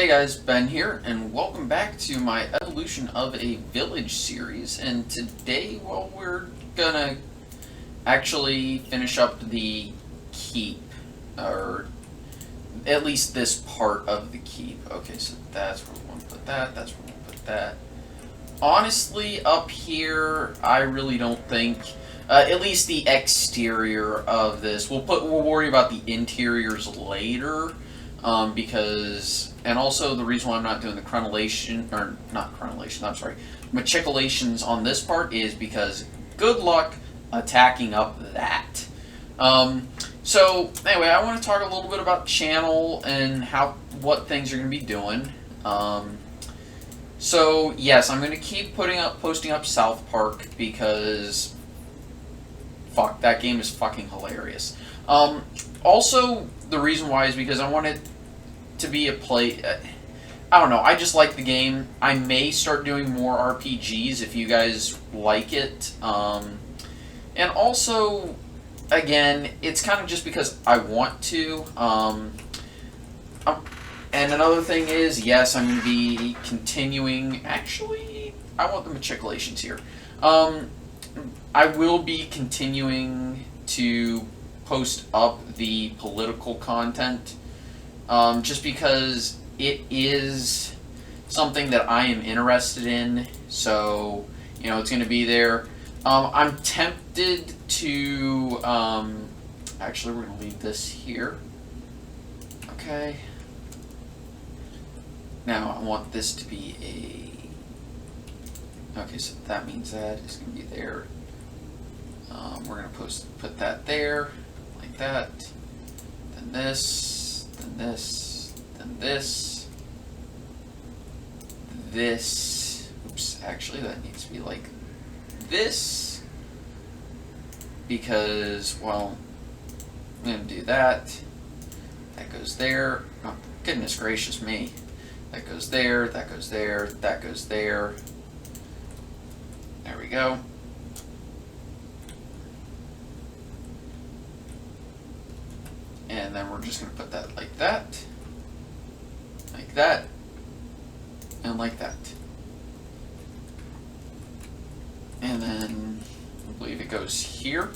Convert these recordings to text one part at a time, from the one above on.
Hey guys, Ben here, and welcome back to my Evolution of a Village series. And today, well, we're gonna actually finish up the keep, or at least this part of the keep. Okay, so that's where we want to put that, that's where we want to put that. Honestly, up here, I really don't think, at least the exterior of this, we'll worry about the interiors later. Because, and also the reason why I'm not doing the crenellation, or not crenellation, I'm sorry, machicolations on this part is because good luck attacking up that. So anyway, I want to talk a little bit about channel and what things are going to be doing. So yes, I'm going to keep posting up South Park because fuck, that game is fucking hilarious. Also, the reason why is because I want it to be a play. I don't know. I just like the game. I may start doing more RPGs if you guys like it. And also, again, it's kind of just because I want to. And another thing is, yes, I'm going to be continuing. Actually, I want the machicolations here. I will be continuing to post up the political content, just because it is something that I am interested in. So, it's going to be there. I'm tempted to, actually, we're going to leave this here. Okay. Now, I want this to be okay, so that means that is going to be there. We're going to put that there, like that. Then this, then this, then this. This. Oops, actually, that needs to be like this. Because, well, I'm going to do that. That goes there. Oh, goodness gracious me. That goes there, that goes there, that goes there. There we go. And then we're just going to put that, and like that. And then I believe it goes here.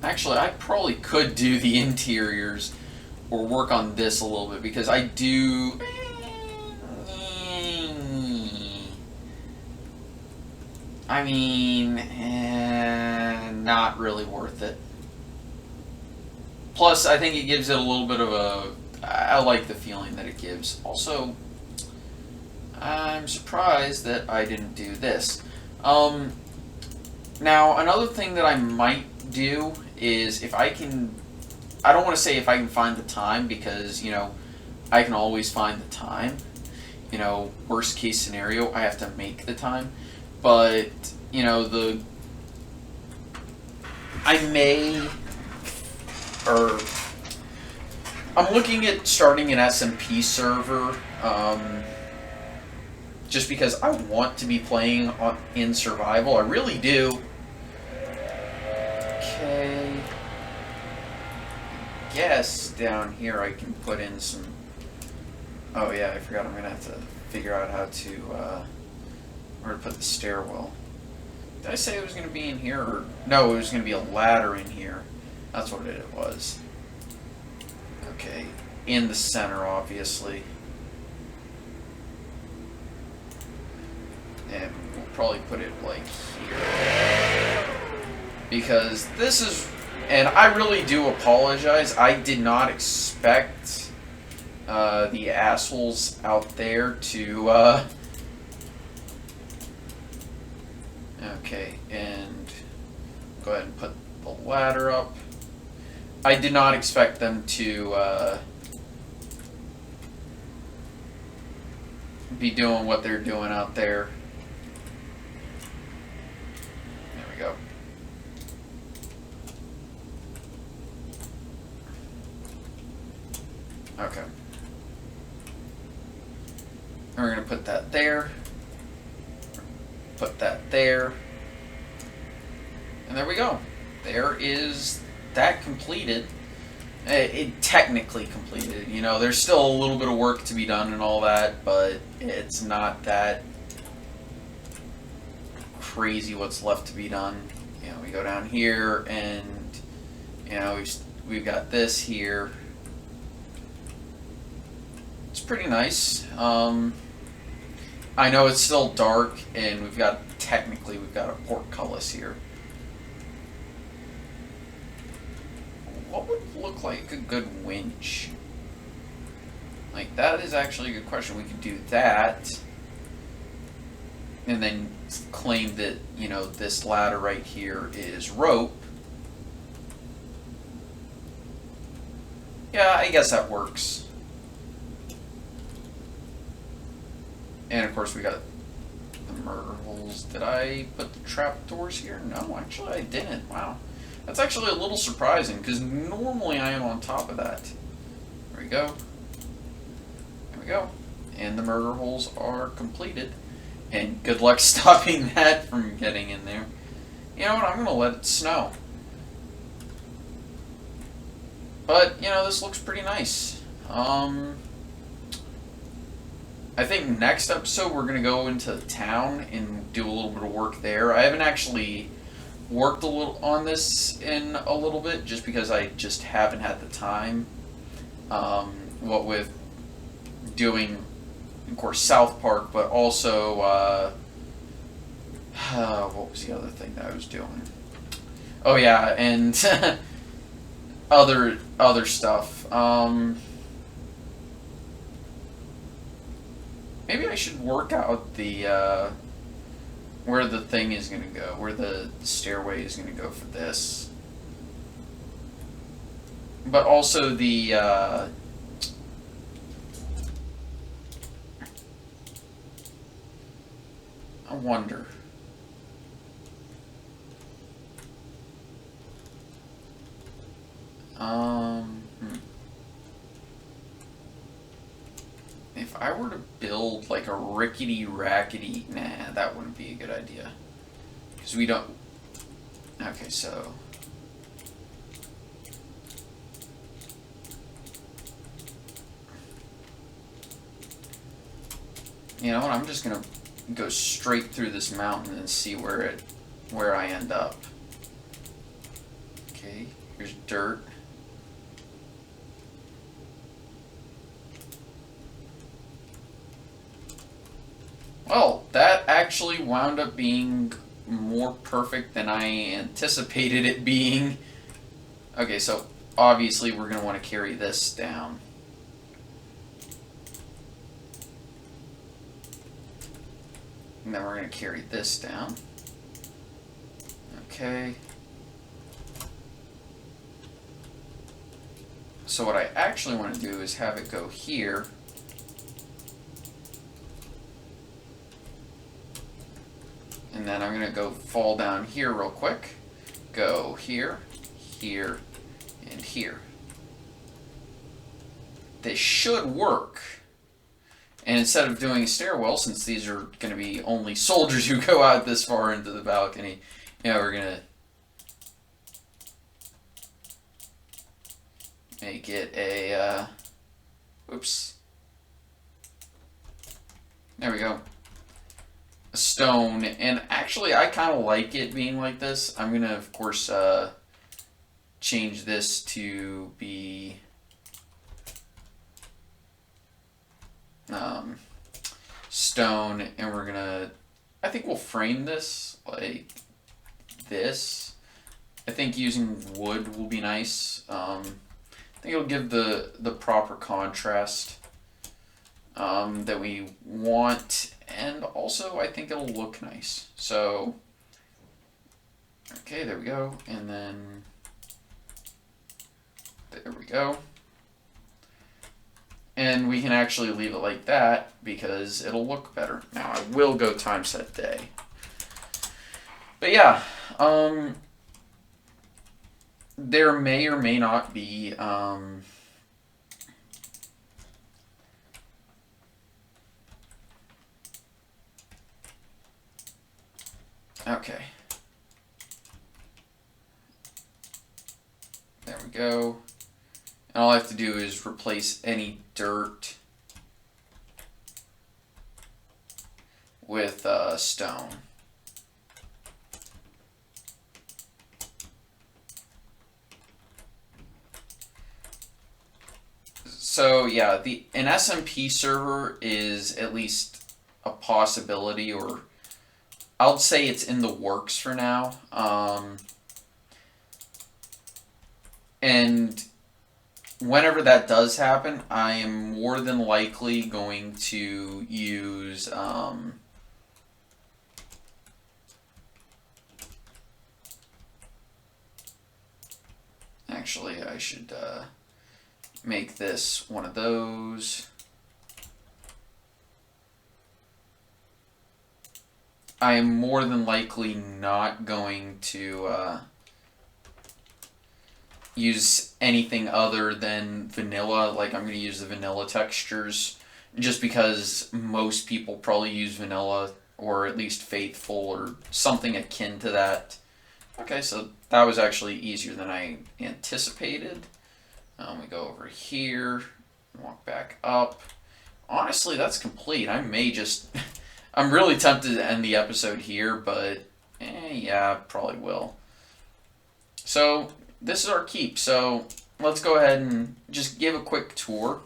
Actually, I probably could do the interiors or work on this a little bit because I do. I mean, not really worth it. Plus, I think it gives it a little bit of a. I like the feeling that it gives. Also, I'm surprised that I didn't do this. Now, another thing that I might do is if I can. I don't want to say if I can find the time because, I can always find the time. Worst case scenario, I have to make the time. But, I may, or I'm looking at starting an SMP server, just because I want to be playing in survival. I really do. Okay. Guess down here I can put in some. Oh yeah, I forgot. I'm gonna have to figure out how to where to put the stairwell. Did I say it was gonna be in here, or no? It was gonna be a ladder in here. That's what it was. Okay, in the center, obviously. And we'll probably put it like here because this is. And I really do apologize. I did not expect the assholes out there to. Okay, and go ahead and put the ladder up. I did not expect them to be doing what they're doing out there. There we go. Okay. And we're going to put that there. Put that there. And there we go. There is that completed. it technically completed. You know, there's still a little bit of work to be done and all that, but it's not that crazy what's left to be done. You know, we go down here and, you know, we've got this here. It's pretty nice. I know it's still dark, and we've got a portcullis here. What would look like a good winch? Like, that is actually a good question. We could do that, and then claim that, you know, this ladder right here is rope. Yeah, I guess that works. And of course we got the murder holes. Did I put the trapdoors here? No, actually I didn't. Wow. That's actually a little surprising, because normally I am on top of that. There we go. There we go. And the murder holes are completed. And good luck stopping that from getting in there. You know what, I'm going to let it snow. But, you know, this looks pretty nice. I think next episode we're going to go into the town and do a little bit of work there. I haven't actually worked a little on this in a little bit, just because I just haven't had the time. What with doing, of course, South Park, but also, what was the other thing that I was doing? Oh yeah, and other stuff. Maybe I should work out the where the thing is going to go, where the stairway is going to go for this. But also the I wonder. If I were to build like a rickety rackety, nah, that wouldn't be a good idea. Because we don't, okay, so. You know what, I'm just gonna go straight through this mountain and see where I end up. Okay, here's dirt. Well, that actually wound up being more perfect than I anticipated it being. Okay, so obviously we're going to want to carry this down. And then we're going to carry this down. Okay. So what I actually want to do is have it go here. And then I'm going to go fall down here real quick. Go here, here, and here. They should work. And instead of doing a stairwell, since these are going to be only soldiers who go out this far into the balcony, you know, we're going to make it a, oops. There we go. A stone, and actually I kind of like it being like this. I'm gonna, of course, change this to be stone, and we're gonna, I think we'll frame this like this. I think using wood will be nice. I think it'll give the proper contrast that we want, and also I think it'll look nice. So, okay, there we go, and then there we go. And we can actually leave it like that because it'll look better. Now I will go time set day. But yeah, there may or may not be okay. There we go. And all I have to do is replace any dirt with stone. So yeah, an SMP server is at least a possibility, or I'll say it's in the works for now. And whenever that does happen, I am more than likely going to use actually, I should make this one of those. I am more than likely not going to use anything other than vanilla. Like, I'm going to use the vanilla textures just because most people probably use vanilla, or at least faithful or something akin to that. Okay, so that was actually easier than I anticipated. We go over here, walk back up. Honestly, that's complete. I may just... I'm really tempted to end the episode here, but yeah, probably will. So, this is our keep. So, let's go ahead and just give a quick tour.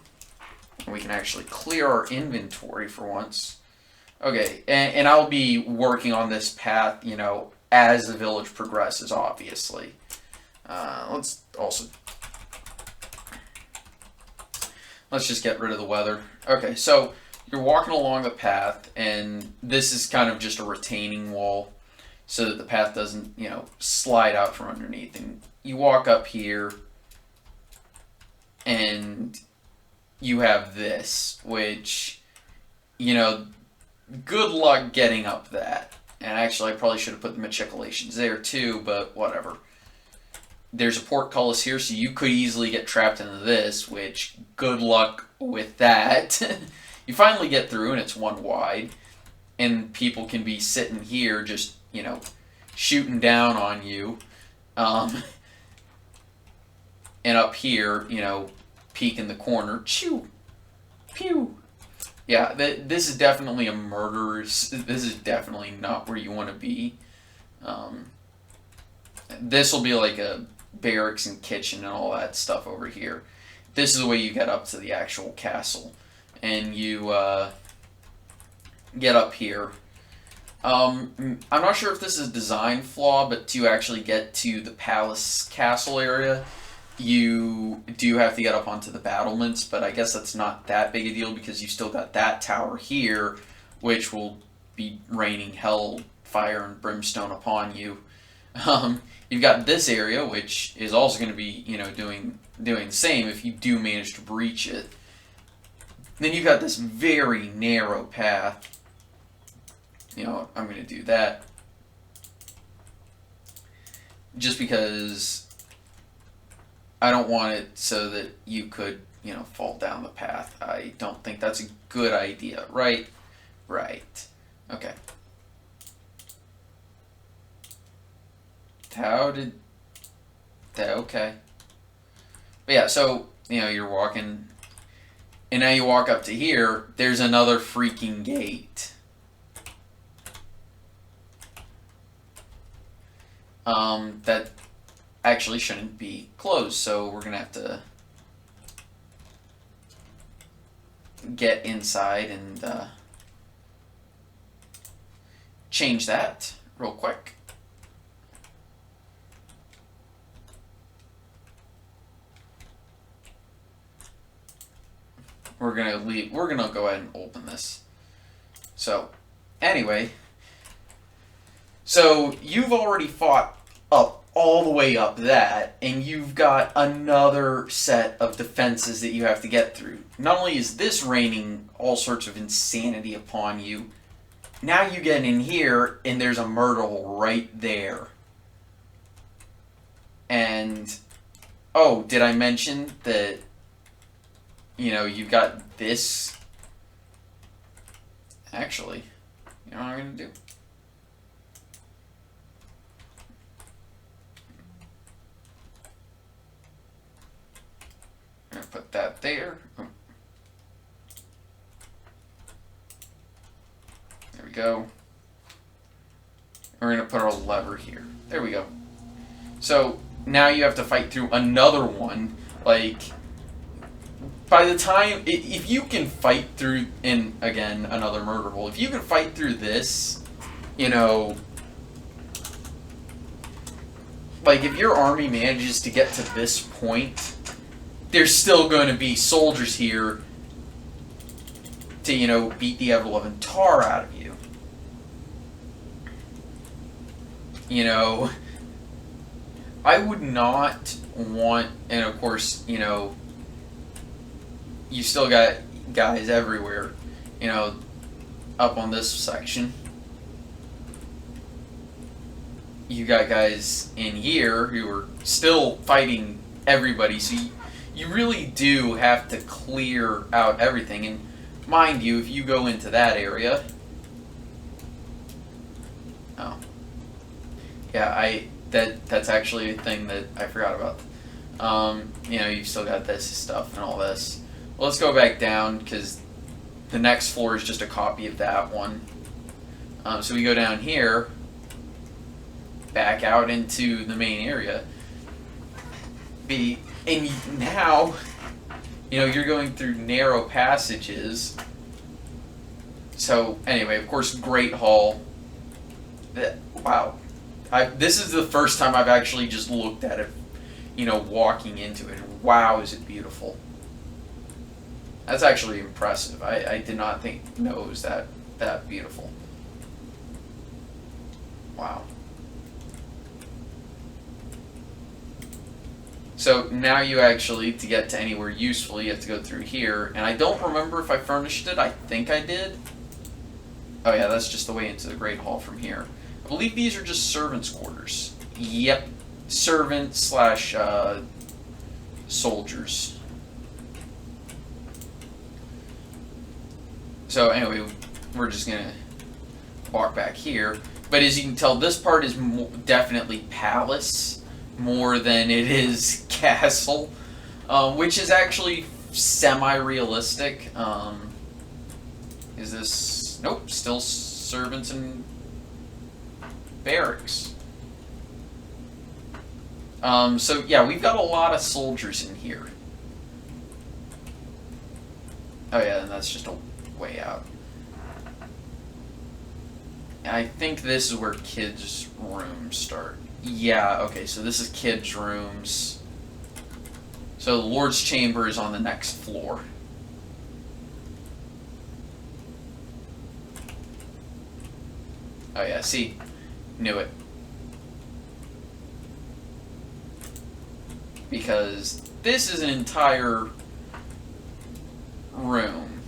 We can actually clear our inventory for once. Okay, and I'll be working on this path, as the village progresses, obviously. Let's just get rid of the weather. Okay, so you're walking along the path, and this is kind of just a retaining wall so that the path doesn't, slide out from underneath. And you walk up here, and you have this, which, good luck getting up that. And actually, I probably should have put the matriculations there too, but whatever. There's a portcullis here, so you could easily get trapped into this, which, good luck with that. You finally get through, and it's one wide, and people can be sitting here just, shooting down on you. And up here, peek in the corner, chew, pew. Yeah, this is definitely a murderous. This is definitely not where you want to be. This will be like a barracks and kitchen and all that stuff over here. This is the way you get up to the actual castle, and you get up here. I'm not sure if this is a design flaw, but to actually get to the palace castle area, you do have to get up onto the battlements, but I guess that's not that big a deal because you still got that tower here, which will be raining hell, fire, and brimstone upon you. You've got this area, which is also going to be, doing the same if you do manage to breach it. Then you've got this very narrow path. I'm going to do that just because I don't want it so that you could, fall down the path. I don't think that's a good idea, right? Right. Okay. Okay. But yeah, so, you're walking, and now you walk up to here, there's another freaking gate. That actually shouldn't be closed, so we're gonna have to get inside and change that real quick. We're gonna go ahead and open this. So, anyway, so you've already fought up all the way up that, and you've got another set of defenses that you have to get through. Not only is this raining all sorts of insanity upon you, now you get in here, and there's a myrtle right there. And, oh, did I mention that, you've got this? Actually, you know what I'm going to do? there. Oh. There we go. We're going to put our lever here. There we go. So now you have to fight through another one. Like, by the time, if you can fight through, and again, another murder hole, if you can fight through this, you know, like if your army manages to get to this point, there's still going to be soldiers here to, you know, beat the ever-loving tar out of you. You know, I would not want, and of course, you know, you still got guys everywhere, you know, up on this section. You got guys in here who are still fighting everybody, so you really do have to clear out everything. And mind you, if you go into that area, oh, yeah, that's actually a thing that I forgot about. You know, you've still got this stuff and all this. Well, let's go back down, because the next floor is just a copy of that one. So we go down here, back out into the main area. And now, you know, you're going through narrow passages. So, anyway, of course, Great Hall. Wow. This is the first time I've actually just looked at it, you know, walking into it. Wow, is it beautiful. That's actually impressive. I did not know it was that beautiful. Wow. So now you actually, to get to anywhere useful, you have to go through here. And I don't remember if I furnished it. I think I did. Oh yeah, that's just the way into the Great Hall from here. I believe these are just servants' quarters. Yep. Servant slash soldiers. So anyway, we're just going to walk back here. But as you can tell, this part is definitely palace more than it is castle, which is actually semi-realistic. Is this... Nope, still servants and barracks. So yeah, we've got a lot of soldiers in here. Oh yeah, and that's just a way out. I think this is where kids' rooms start. Yeah, okay, so this is kids' rooms. So the Lord's Chamber is on the next floor. Oh yeah, see? Knew it. Because this is an entire room.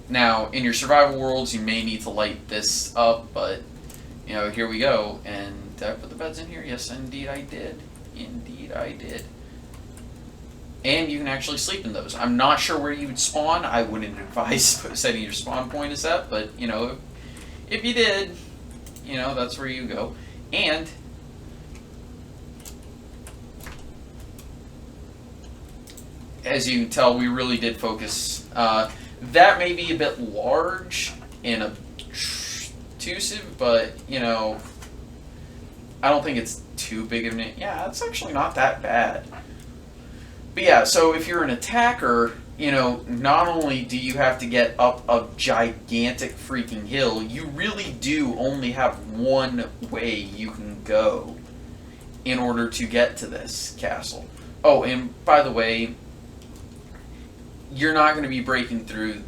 Now, in your survival worlds, you may need to light this up, but, you know, here we go. And did I put the beds in here? Yes, indeed I did. Indeed I did. And you can actually sleep in those. I'm not sure where you would spawn. I wouldn't advise setting your spawn point as that, but, you know, if you did, you know, that's where you go. And as you can tell, we really did focus. That may be a bit large and obtrusive, but, you know, I don't think it's too big of an... Yeah, it's actually not that bad. But yeah, so if you're an attacker, you know, not only do you have to get up a gigantic freaking hill, you really do only have one way you can go in order to get to this castle. Oh, and by the way, you're not going to be breaking through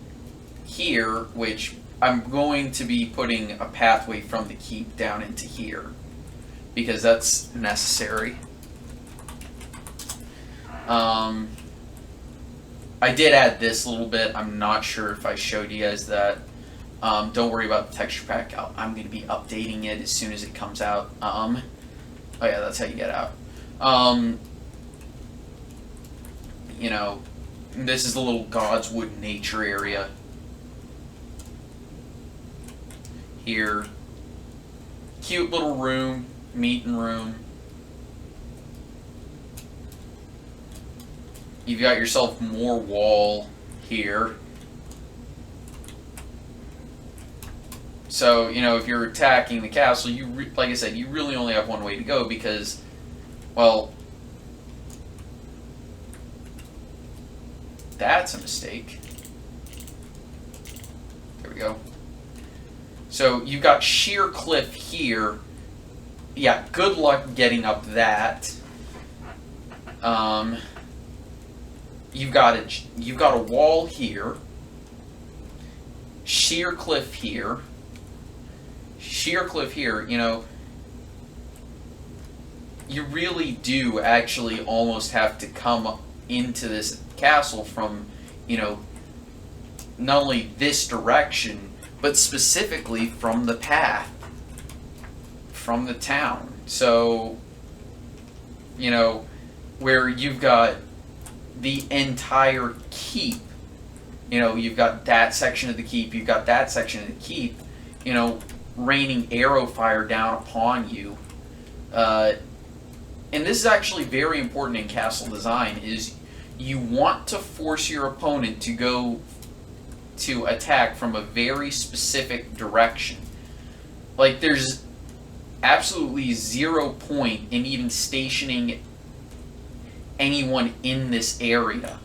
here, which I'm going to be putting a pathway from the keep down into here, because that's necessary. I did add this a little bit. I'm not sure if I showed you guys that. Don't worry about the texture pack. I'm going to be updating it as soon as it comes out. Oh yeah, that's how you get out. You know, this is the little Godswood nature area. Here. Cute little room, meeting room. You've got yourself more wall here. So, you know, if you're attacking the castle, like I said, you really only have one way to go because, well, that's a mistake. There we go. So you've got sheer cliff here. Yeah, good luck getting up that. You've got a wall here. Sheer cliff here. Sheer cliff here, you know, you really do actually almost have to come into this castle from, you know, not only this direction, but specifically from the path, from the town. So, you know, where you've got the entire keep, you know, you've got that section of the keep, you've got that section of the keep, you know, raining arrow fire down upon you. And this is actually very important in castle design, is you want to force your opponent to go to attack from a very specific direction. Like, there's absolutely 0 point in even stationing anyone in this area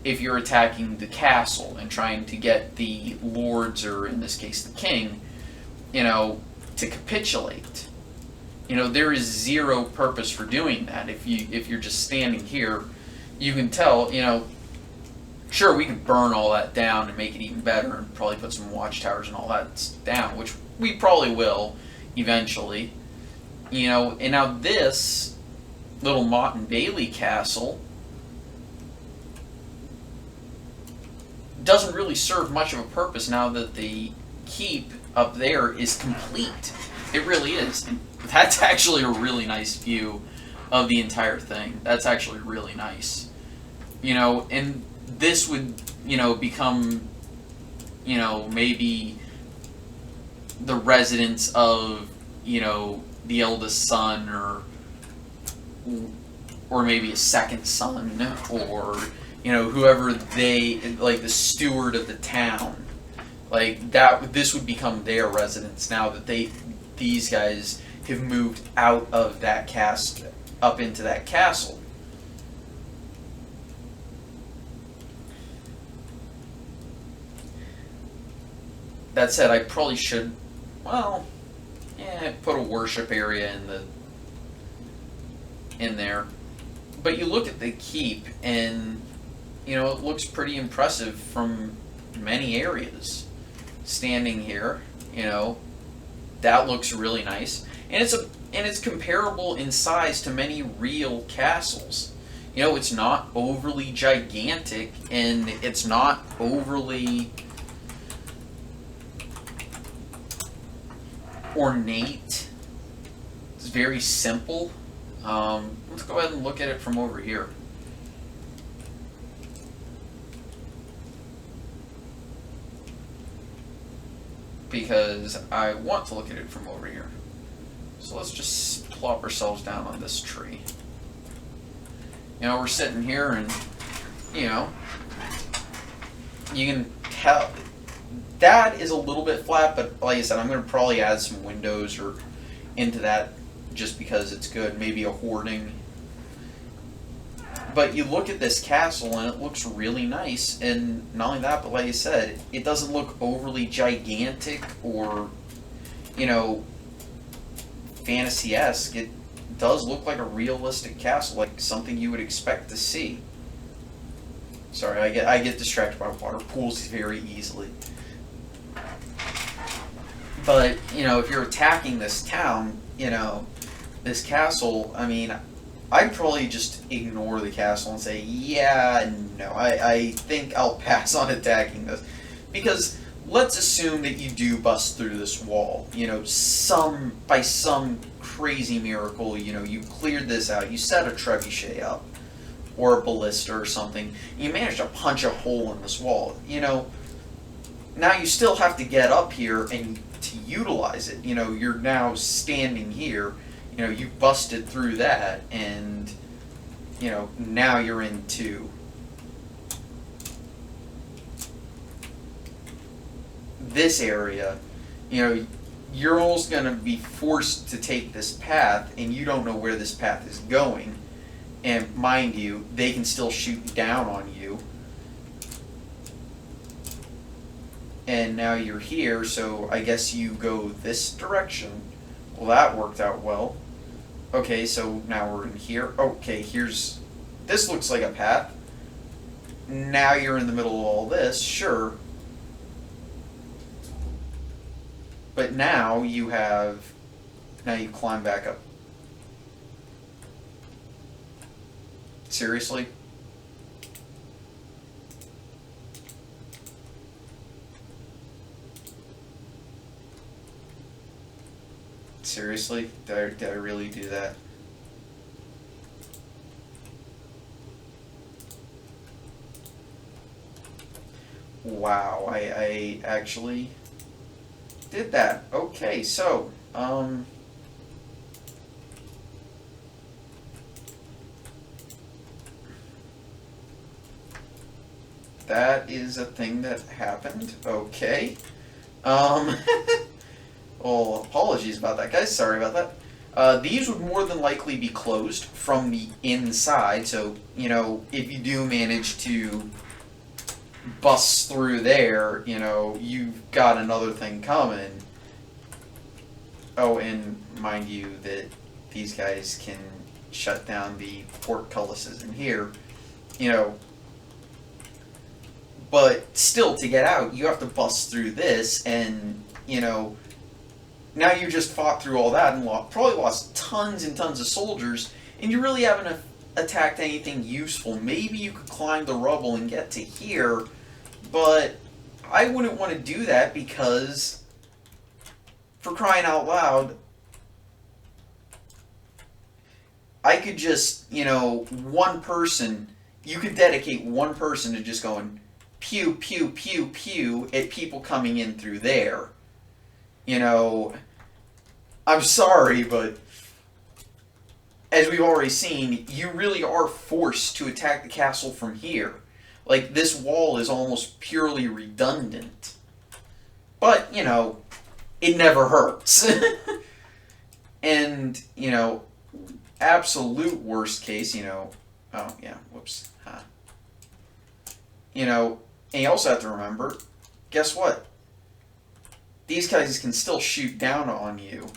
if you're attacking the castle and trying to get the lords, or in this case the king, you know, to capitulate. You know, there is 0 purpose for doing that. If you're just standing here, you can tell, you know, sure, we can burn all that down and make it even better and probably put some watchtowers and all that down, which we probably will eventually. You know, and now this little Motte and Bailey castle doesn't really serve much of a purpose now that the keep up there is complete. It really is. And that's actually a really nice view of the entire thing. That's actually really nice. You know, and this would, you know, become, you know, maybe the residence of, you know, the eldest son, or maybe a second son, or, you know, whoever they, like the steward of the town. Like that, this would become their residence now that these guys have moved out of that up into that castle. That said, I probably should, well, yeah, put a worship area in there. But you look at the keep, and you know, it looks pretty impressive from many areas. Standing here, you know, that looks really nice, and it's comparable in size to many real castles. You know, it's not overly gigantic, and it's not overly ornate. It's very simple. Let's go ahead and look at it from over here. Because I want to look at it from over here. So let's just plop ourselves down on this tree. You know, we're sitting here and, you know, you can tell that is a little bit flat, but like I said, I'm going to probably add some windows or into that just because it's good. Maybe a hoarding. But you look at this castle and it looks really nice, and not only that, but like I said, it doesn't look overly gigantic or, you know, fantasy-esque. It does look like a realistic castle, like something you would expect to see. Sorry, I get distracted by water pools very easily. But, you know, if you're attacking this town, you know, this castle, I mean, I'd probably just ignore the castle and say, yeah, no, I think I'll pass on attacking this. Because let's assume that you do bust through this wall. You know, by some crazy miracle, you know, you cleared this out, you set a trebuchet up, or a ballista or something, and you manage to punch a hole in this wall. You know, now you still have to get up here and to utilize it. You know, you're now standing here. You know, you busted through that, and now you're into this area, you're almost going to be forced to take this path, and you don't know where this path is going. And mind you, they can still shoot down on you. And now you're here, so I guess you go this direction. Well, that worked out well. Okay, so now we're in here. Okay, this looks like a path. Now you're in the middle of all this, sure. But now you climb back up. Seriously? Seriously? Did I really do that? Wow, I actually did that. Okay, so, that is a thing that happened. Okay. Well, apologies about that, guys. Sorry about that. These would more than likely be closed from the inside, so, if you do manage to bust through there, you've got another thing coming. Oh, and mind you that these guys can shut down the portcullises in here, but still, to get out, you have to bust through this, and, now you just fought through all that and probably lost tons and tons of soldiers, and you really haven't attacked anything useful. Maybe you could climb the rubble and get to here, but I wouldn't want to do that because, for crying out loud, I could just, one person, you could dedicate one person to just going pew, pew, pew, pew at people coming in through there. I'm sorry, but as we've already seen, you really are forced to attack the castle from here. Like, this wall is almost purely redundant. But, it never hurts. And, absolute worst case, oh, yeah, whoops. And you also have to remember, guess what? These guys can still shoot down on you.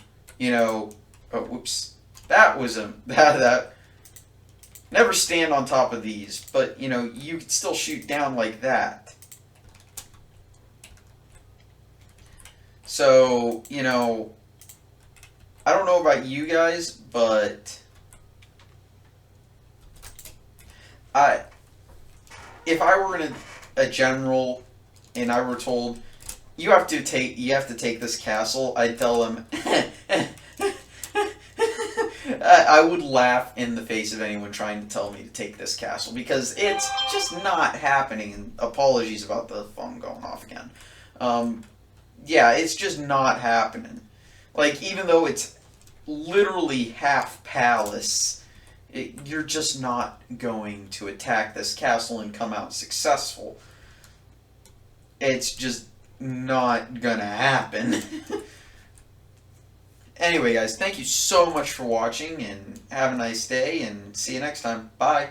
Oh, whoops. That was that. Never stand on top of these, but, you could still shoot down like that. So, I don't know about you guys, but if I were in a general and I were told you have to take this castle, I'd tell them I would laugh in the face of anyone trying to tell me to take this castle, because it's just not happening. And apologies about the phone going off again. Yeah, it's just not happening. Like, even though it's literally half palace, you're just not going to attack this castle and come out successful. It's just not gonna happen. Anyway, guys, thank you so much for watching, and have a nice day, and see you next time. Bye.